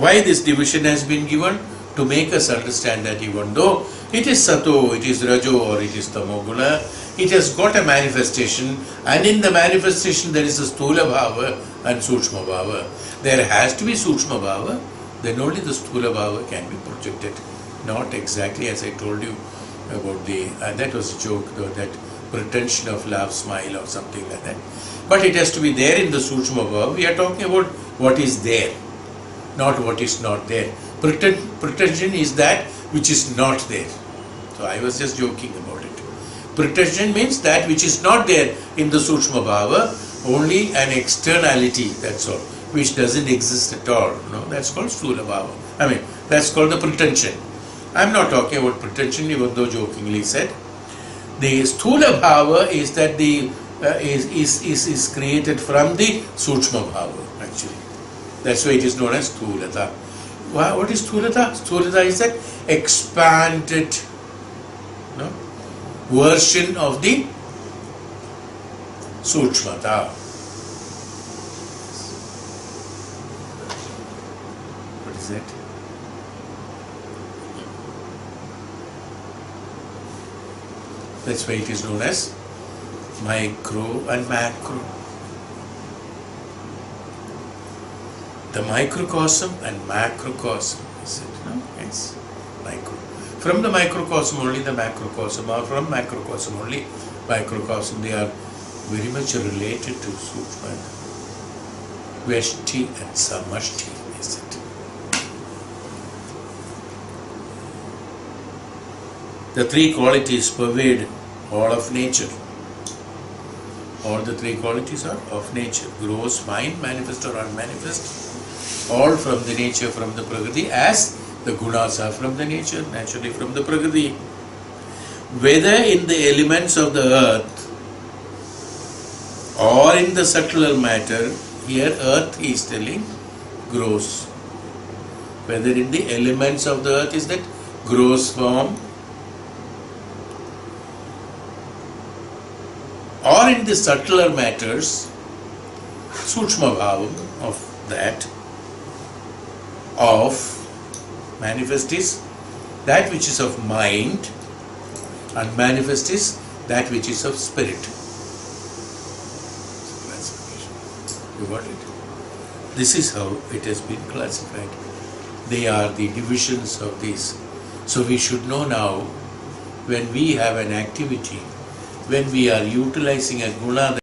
Why this division has been given? To make us understand that even though it is sato, it is rajo or it is tamoguna, it has got a manifestation, and in the manifestation there is a sthula bhava and sukshma bhava. There has to be sukshma bhava, then only the sthula bhava can be projected. Not exactly as I told you about the, that was a joke though, that pretension of laugh, smile or something like that. But it has to be there in the sukshma bhava. We are talking about what is there, not what is not there. Pretension is that which is not there. So I was just joking about it. Pretension means that which is not there in the sukshma bhava, only an externality, that's all, which doesn't exist at all. No, that's called sthula bhava. I mean, that's called the pretension. I'm not talking about pretension, even though jokingly said. The sthula bhava is that the is created from the sukshma bhava, actually. That's why it is known as sthulata. What is sthulata? Sthulata is that expanded version of the sukshmata. What is that? That's why it is known as micro and macro. The microcosm and macrocosm, is it? No? Yes, micro. From the microcosm only the macrocosm, or from macrocosm only microcosm, they are very much related to Sukshma. Veshti and Samashti, is it? The three qualities pervade all of nature. All the three qualities are of nature. Gross, fine, manifest or unmanifest. All from the nature, from the Prakriti, as the Gunas are from the nature, naturally from the Prakriti. Whether in the elements of the earth or in the subtler matter, here earth is telling gross. Whether in the elements of the earth is that gross form, or in the subtler matters, sukshma bhavam of that, of manifest is that which is of mind, unmanifest is that which is of spirit. You got it? This is how it has been classified. They are the divisions of these. So we should know now, when we have an activity, when we are utilizing a guna